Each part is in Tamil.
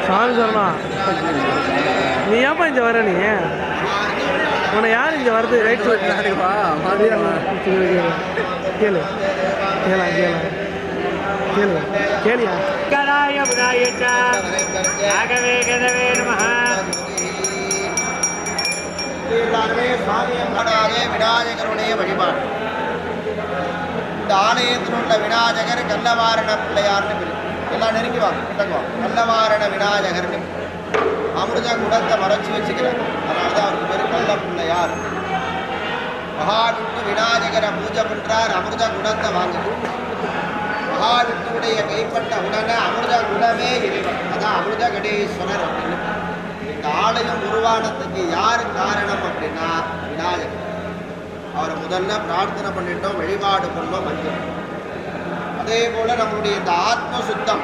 சாமி சொன்னா நீ ஏப்பா இங்கே வர நீ உன்னை யார் இங்கே வருது ரைட் வா கேளு கேளா கேளா கேளு கேளியா கராய புதாயச்ச ஆகவே கதவே நமஹ விநாயகருடைய வழிபாடு. இந்த ஆலயத்தில் உள்ள விநாயகர் கல்லவாரண பிள்ளையார்னு பேர். எல்லாம் நெருங்கிவாங்க கிட்டக்குவாங்க. கல்லவாரண விநாயகர்னு அமிர்த குடத்தை மறைச்சி வச்சுக்கிறார். அதனாலதான் அவருக்கு பேர் கல்ல பிள்ளையார். மகாவிஷ்ணு விநாயகரை பூஜை பண்றார், அமிர்த குடத்தை வாங்குறார். மகாவிஷ்ணுடைய கைப்பட்ட உடனே அமிர்த குடமே இறைவன், அதான் அமிர்த கடேஸ்வரர் அப்படின்னு. இந்த ஆலயம் உருவானத்துக்கு யார் காரணம் அப்படின்னா விநாயகர். அவரை முதல்ல பிரார்த்தனை பண்ணிட்டோம், வழிபாடு பண்ணோம், மஞ்சள். அதே போல நம்மளுடைய இந்த ஆத்ம சுத்தம்,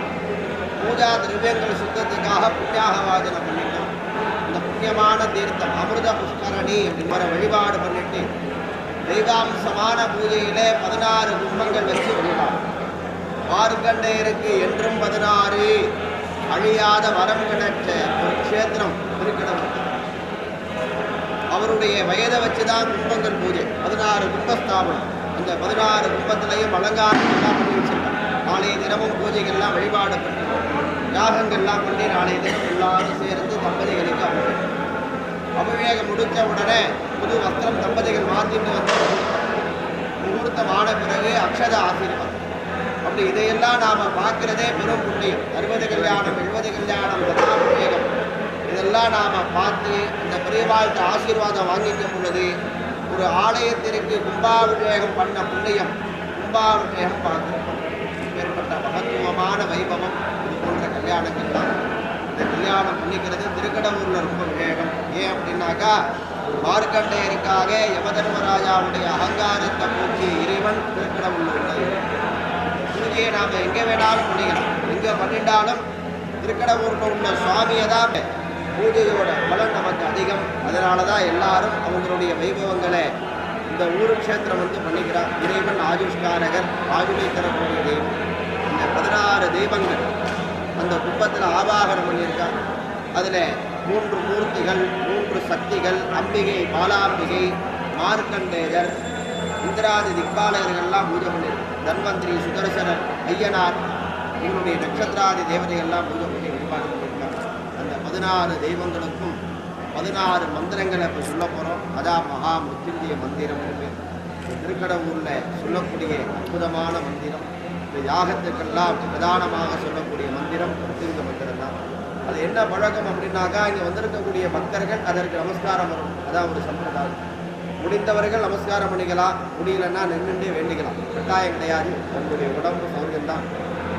பூஜா திரவியங்கள் சுத்தத்துக்காக புண்ணியாகவாதனை பண்ணிட்டோம். இந்த புண்ணியமான தீர்த்தம் அமிர்த புஷ்கரணி அப்படின்னு வழிபாடு பண்ணிட்டு தெய்வாம்சமான பூஜையிலே 16 கும்பங்கள் வச்சு வழிபாடு. மார்க்கண்டேயருக்கு என்றும் 16 அழியாத வரம் கிடைச்ச ஒரு க்ஷேத்திரம் திருக்கடவுர். அவருடைய வயதை வச்சுதான் கும்பங்கள் பூஜை. 16 கும்பஸ்தாபனம். அந்த 16 கும்பத்திலையும் அலங்காரம் எல்லாம் பண்ணி வச்சிருக்காங்க. நாளைய தினமும் பூஜைகள்லாம் வழிபாடு பண்ணி யாகங்கள்லாம் பண்ணி நாளைய தினம் எல்லாரும் சேர்ந்து தம்பதிகளுக்கு அபிஷேகம் முடித்த உடனே புது வஸ்திரம் தம்பதிகள் மாற்றிட்டு வந்து முகூர்த்தமான பிறகு அக்ஷத ஆசீர்வாதம். அப்படி இதையெல்லாம் நாம் பார்க்கிறதே பெரும் புண்ணியம். 60 கல்யாணம் 70 கல்யாணம் அபிஷேகம் இதெல்லாம் நாம் பார்த்து இந்த பெரியவாழ்த்த ஆசீர்வாதம் வாங்கிக்கும் பொழுது ஒரு ஆலயத்திற்கு கும்பாபிஷேகம் பண்ண புண்ணியம், கும்பாபிஷேகம் பார்க்கிறோம். ஏற்பட்ட மகத்துவமான வைபவம் இது போன்ற கல்யாணங்கள் தான். இந்த கல்யாணம் பண்ணிக்கிறது திருக்கடவுரில் ரொம்ப விவேகம். ஏன் அப்படின்னாக்கா மார்க்கண்டேயருக்காக யமதர்மராஜாவுடைய அகங்காரத்தை போக்கி இறைவன் திருக்கடவுரில் உள்ளது. பூஜையை நாம் எங்கே வேணாலும் பண்ணிக்கலாம், எங்கே பண்ணிட்டாலும் திருக்கடவுரில் உள்ள சுவாமியை தான் பூஜையோட பலன் நமக்கு அதிகம். அதனால தான் எல்லாரும் அவங்களுடைய வைபவங்களை இந்த ஊரு க்ஷேத்திரம் வந்து பண்ணிக்கிறார். இறைவன் ஆயுஷ்காரகர், ஆயுளை தரக்கூடிய தெய்வம். இந்த 16 தெய்வங்கள் அந்த கும்பத்தில் ஆவாகனம் பண்ணியிருக்கார். அதில் 3 மூர்த்திகள், 3 சக்திகள், அம்பிகை, பாலாம்பிகை, மார்க்கண்டேயர், இந்திராதி திக்பாலகர்கள்லாம் பூஜை பண்ணியிருக்கு. தன்வந்திரி, சுதர்சனர், ஐயனார், இவருடைய நட்சத்திராதி தேவதைகள்லாம் பூஜை பண்ணி வழிபாடு பண்ணியிருக்காங்க. அந்த 16 தெய்வங்களுக்கும் 16 மந்திரங்களை இப்போ சொல்ல போகிறோம். அதான் மகா மிருத்யுஞ்சய மந்திரம். திருக்கடவுரில் சொல்லக்கூடிய அற்புதமான மந்திரம். இந்த யாகத்துக்கெல்லாம் பிரதானமாக சொல்லக்கூடிய மந்திரம் மிருத்யுஞ்சய மந்திரம் தான். அது என்ன பழக்கம் அப்படின்னாக்கா இங்கே வந்திருக்கக்கூடிய பக்தர்கள் அதற்கு நமஸ்காரம் வரும். அதான் ஒரு சம்பிரதாயம். முடிந்தவர்கள் நமஸ்காரம் பண்ணிக்கலாம், முடியலன்னா நின்றுண்டே வேண்டிக்கலாம். கட்டாயம் கிடையாது. உங்களுடைய உடம்பு சௌரியம்தான்.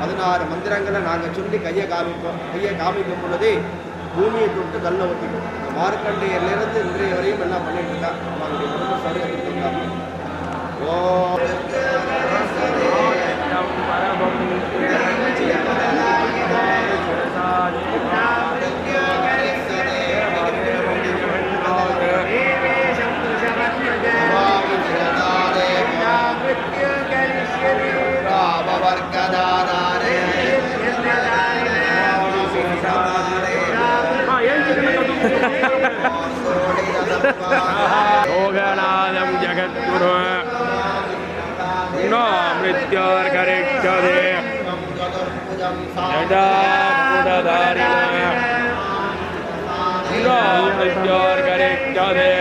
16 மந்திரங்களை நாங்கள் சொல்லி கையை காமிப்போம். கையை காமிக்கும் பொழுதே பூமியை தொட்டு கல்லை ஒட்டிக்கும். இந்த மார்க்கண்டேயர்லேருந்து இன்றைய வரையும் எல்லாம் பண்ணிட்டு இருக்கா. அவங்களுடைய உடம்பு சௌரியத்துக்கு ஓ योगनाथं जगद्गुरु नो मृत्योर्गरिष्यते यदा पुरधारिणः नो मृत्योर्गरिष्यते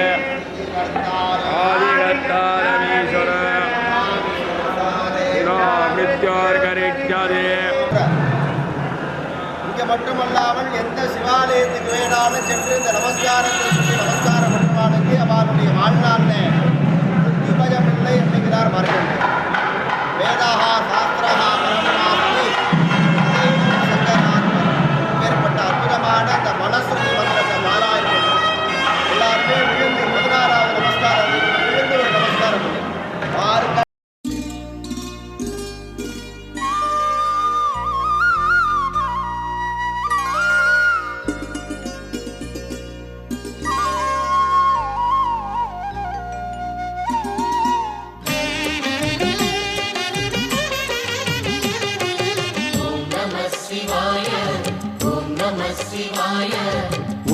आदिगत्तारमीश्वरः नो मृत्योर्गरिष्यते. இங்கே மட்டுமல்லாமல் எந்த சிவாலயத்துக்கு வேணாலும் சென்று இந்த நமஸ்காரத்தை சொல்லி நமஸ்காரம் பண்ணுவானுக்கு அவனுடைய வாழ்நாளில் புத்திபயம் இல்லை என்கிறார் மார்க்கண்டேயர். வேதாகா சாஸ்திரஹா பரமநாஸ்தி ஏற்பட்ட அற்புதமான அந்த மனசுக்கு மந்திரத்தை மாறாயிரம் எல்லாருமே விழுந்து 16வது நமஸ்காரம் விழுந்து ஒரு நமஸ்காரம் ஆறு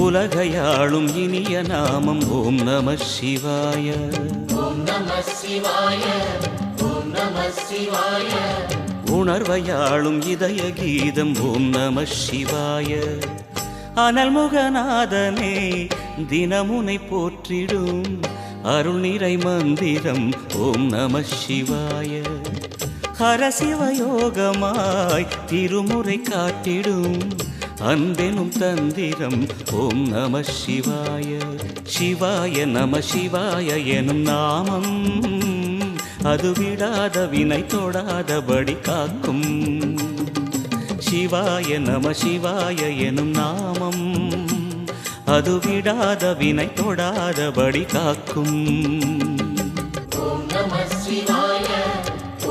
உலகையாளும் இனிய நாமம் ஓம் நம சிவாய. ஓம் நம சிவாய. ஓம் நம சிவாய. உணர்வையாளும் இதய கீதம் ஓம் நம சிவாய. அனல்முகநாதனே தினமுனை போற்றிடும் அருள் நிறை மந்திரம் ஓம் நம சிவாய. ஹரசிவயோகமாய் திருமுறை காட்டிடும் அன்பெனும் தந்திரம் ஓம் நம சிவாய. சிவாய நம சிவாய எனும் நாமம் அது விடாத வினை தொடாதபடி காக்கும். சிவாய நம சிவாய எனும் நாமம் அது விடாத வினை தொடாதபடி காக்கும். ஓம் நம சிவாய.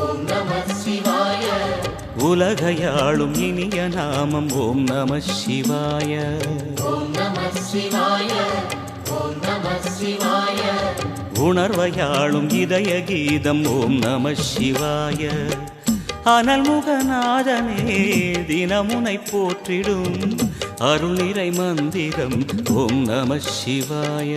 ஓம் நம சிவாய. உலகையாளும் இனிய நாமம் ஓம் நம சிவாய. ஓம் நம சிவாய. ஓம் நம சிவாய. உணர்வையாளும் இதய கீதம் ஓம் நம சிவாய. அனல்முகநாதனே தினமுனை போற்றிடும் அருள் நிறை மந்திரம் ஓம் நம சிவாய.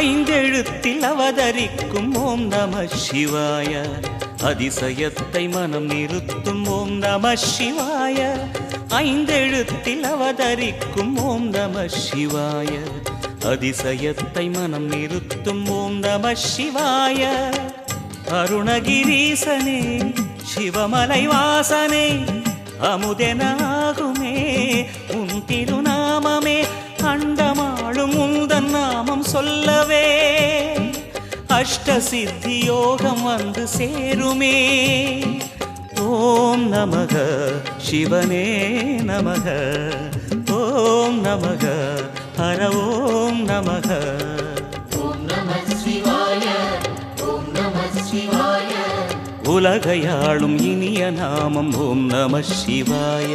ஐந்தெழுத்தில் அவதரிக்கும் ஓம் நம சிவாய. அதிசயத்தை மனம் நிறுத்தும் ஓம் நம சிவாய. ஐந்தெழுத்தில் அவதரிக்கும் ஓம் நம சிவாய. அதிசயத்தை மனம் நிறுத்தும் ஓம் நம சிவாய. அருணகிரீசனே சிவமலை வாசனே அமுதனாகுமே உன் திருநாமமே. அண்டமாளும் உந்தன் நாமம் சொல்லவே அஷ்ட சித்தி யோகம் வந்து சேருமே. ஓம் நமக சிவனே நமக. ஓம் நமக ஹர ஓம் நமக. ஓம் நம சிவாய. ஓம் நம சிவாய. உலகையாளும் இனிய நாமம் ஓம் நம சிவாய.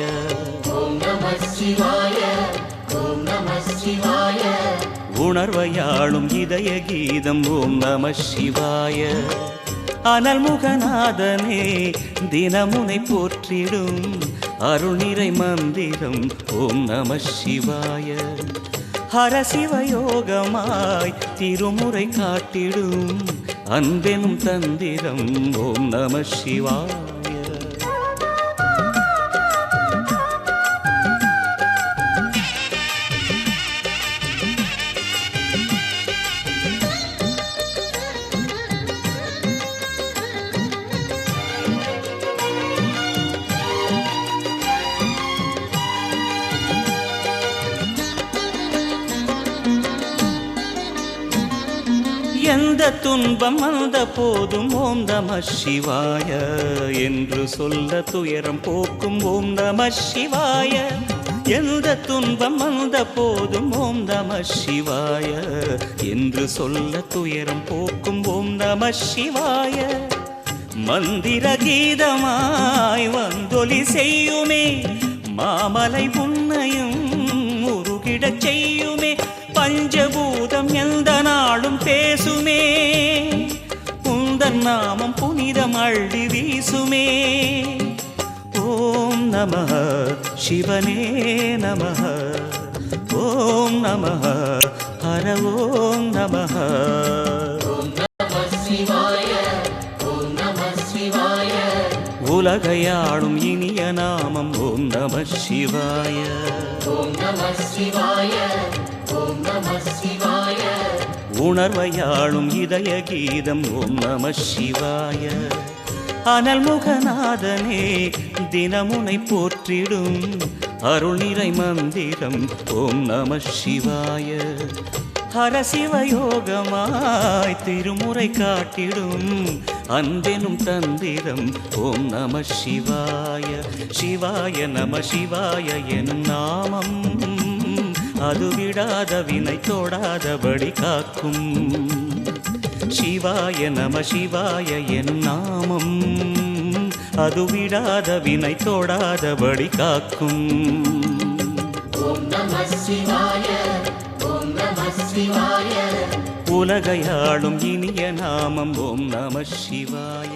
ஓம் நம சிவாய. ஓம் நம சிவாய. உணர்வையாளும் இதய கீதம் ஓம் நம சிவாய. அனல்முகநாதனே தினமுனை போற்றிடும் அருள் நிறை மந்திரம் ஓம் நம சிவாய. ஹரசிவயோகமாய் திருமுறை காட்டிடும் அன்பெனும் தந்திரம் ஓம் நம சிவாய. எந்த துன்பம் வந்த போதும் ஓம் நம சிவாய என்று சொல்ல துயரம் போக்கும் ஓம் நம சிவாய. எந்த துன்பம் வந்த போதும் ஓம் நம சிவாய என்று சொல்ல துயரம் போக்கும் ஓம் நம சிவாய. மந்திர கீதமாய் வந்தொலி செய்யுமே மாமலை உன்னையும் உருகிடச் செய்யுமே பஞ்சபூதம் எந்த நாளும் பேசுமே உந்தன் நாமம் புனிதம் அள்ளி வீசுமே ஓம் நமः சிவனே நமः ஓம் நமः ஹர ஓம் நமः உலகையாளும் இனிய நாமம் ஓம் நம சிவாய உணர்வையாளும் இதய கீதம் ஓம் நம சிவாய அனல்முகநாதனே தினமுனை போற்றிடும் அருள் நிறை மந்திரம் ஓம் நம சிவாய ஹரசிவயோகமாய் திருமுறை காட்டிடும் அன்பெனும் தந்திரம் ஓம் நம சிவாய சிவாய நம சிவாய எனும் நாமம் அது விடாத வினை தொடாதபடி காக்கும் சிவாய நம சிவாய எனும் நாமம் அது விடாத வினை தொடாதபடி காக்கும் உலகையாளும் இனிய நாமம் ஓம் நம சிவாய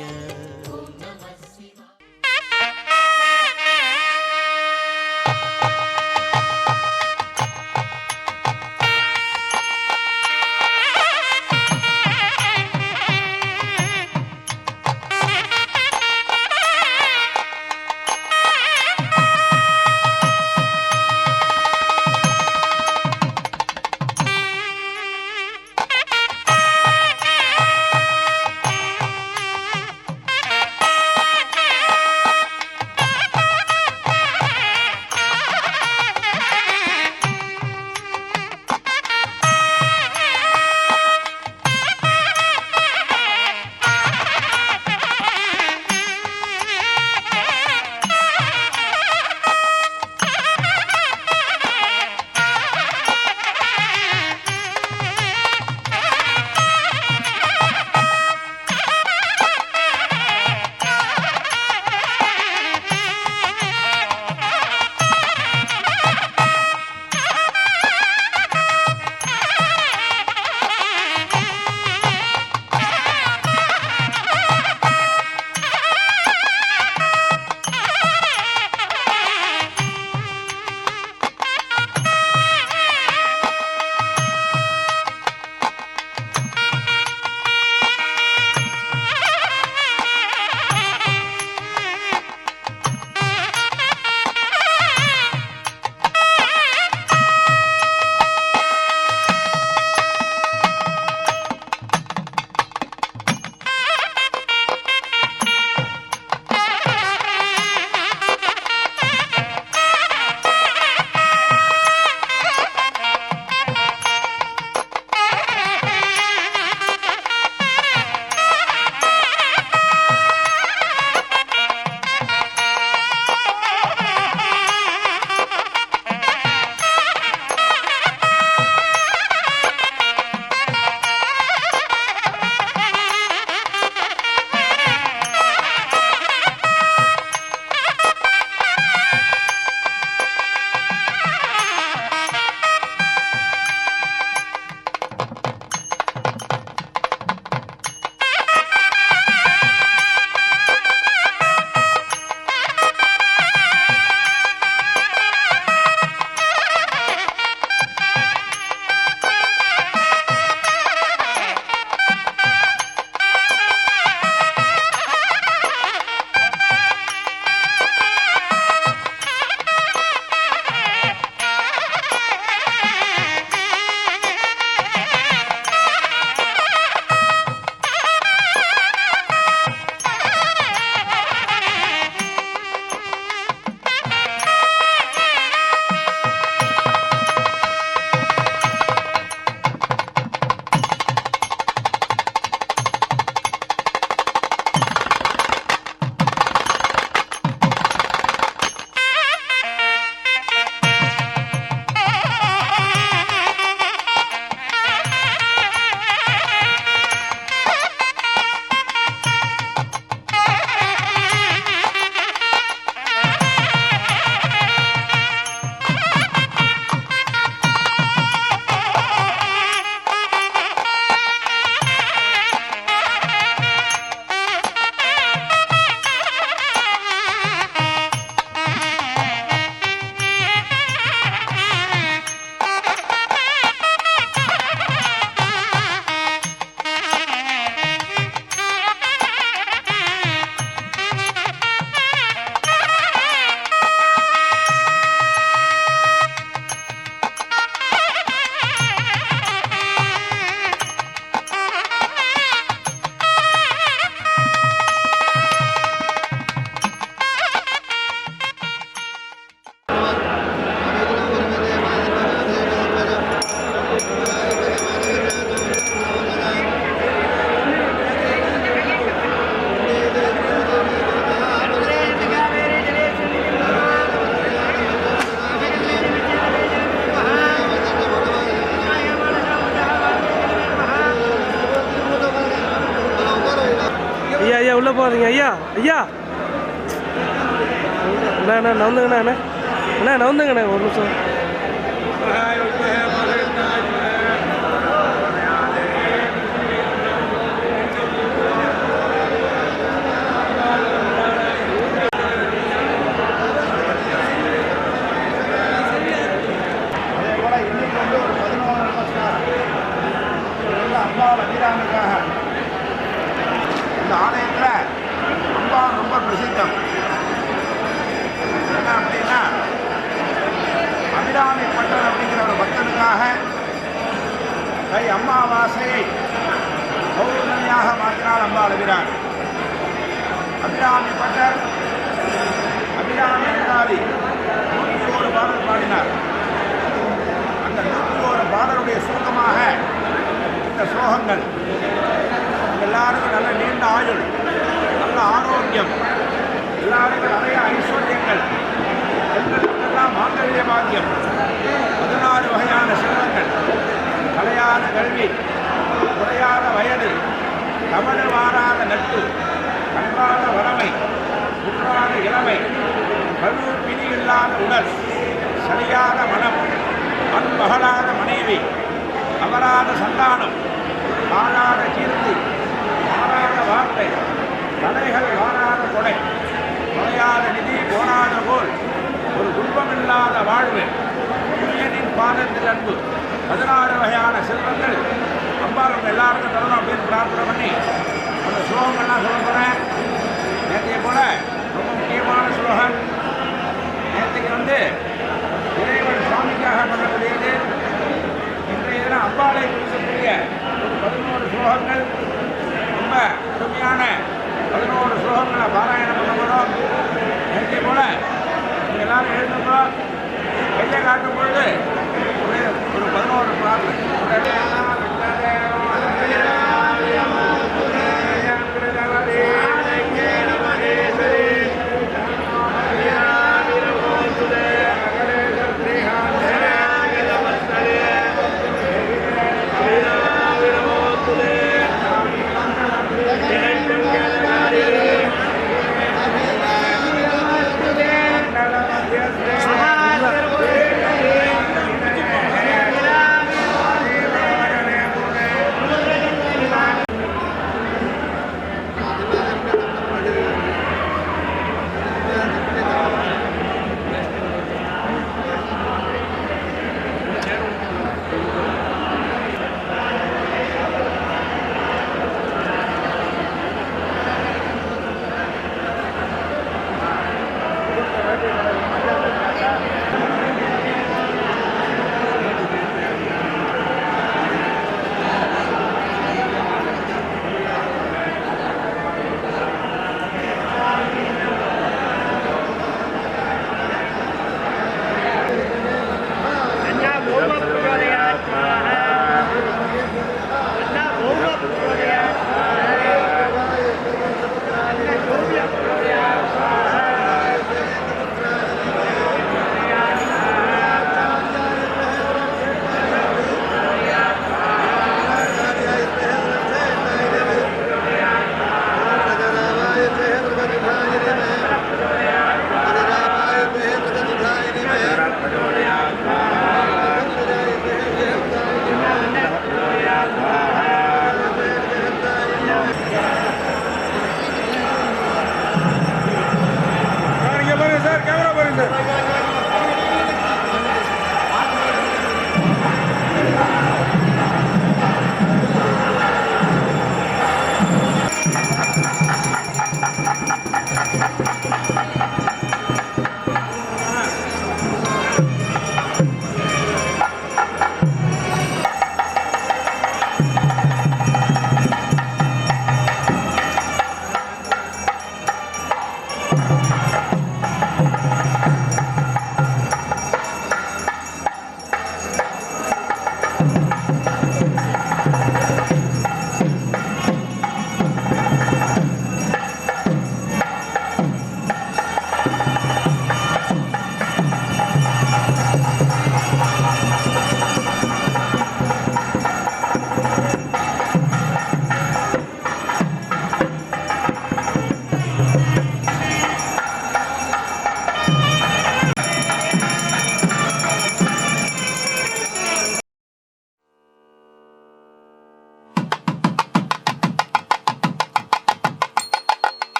உள்ளே போகிறீங்க ஐயா ஐயா அண்ணா நவுந்துங்கண்ணா அண்ணா நவுந்துங்கண்ணே ஒரு நிமிஷம். அபிராமிக்காக இந்த ஆலயத்தில் அம்பா ரொம்ப பிரசித்தம். என்ன அப்படின்னா அபிராமி பட்டர் அப்படிங்கிற ஒரு பக்தனுக்காக கை அம்மாவாசையை பௌர்ணமியாக மாற்றினார் அம்பாள் அபிராமி. அபிராமி பட்டர் அபிராமி அந்தாதி 101 பாடல் பாடினார். அந்த 101 பாடலுடைய சுருக்கமாக இந்த ஸ்லோகங்கள். எல்லாருக்கும் நல்ல நீண்ட ஆயுள், நல்ல ஆரோக்கியம், எல்லாருக்கும் நிறைய ஐஸ்வர்யங்கள், பெண்களுக்கெல்லாம் மாங்கல்ய பாக்கியம், 16 வகையான செல்வங்கள், கலையாத கல்வி, குறையாத வயது, தவறு வாராத நட்பு, கன்றாத வளமை, குன்றாத இளமை, கல்லூர் பிணி இல்லாத உடல், சரியாத மனம், அன்பகலாத மனைவி, அமராத சந்தானம், காணாத கீர்த்தி, மாறாத வார்த்தை, தடைகள் வாராத கொடை, நுழையாத நிதி போனாத போல் ஒரு துன்பமில்லாத வாழ்வு, புண்ணியனின் பாதத்தில் அன்பு, 16 வகையான செல்வங்கள் அம்பாள் அவங்க எல்லாருக்கும் தரணும் அப்படின்னு பிரார்த்தனை பண்ணி அந்த ஸ்லோகங்கள்லாம் சொல்ல போகிறேன். நேற்றைய போல ரொம்ப முக்கியமான ஸ்லோகம். நேற்றுக்கு இறைவன் சுவாமிக்காக பண்ணக்கூடியது. இன்றைய தினம் அம்பாளை குறிக்கக்கூடிய 11 ஸ்லோகங்கள், ரொம்ப அருமையான 11 ஸ்லோகங்களை பாராயணம் பண்ண போகிறோம். நேற்றைய போல நீங்கள் எல்லாரும் எழுதுங்கோ. கையை காட்டும் பொழுது ஒரு 11 பிரார்த்தனை.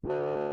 Thank you.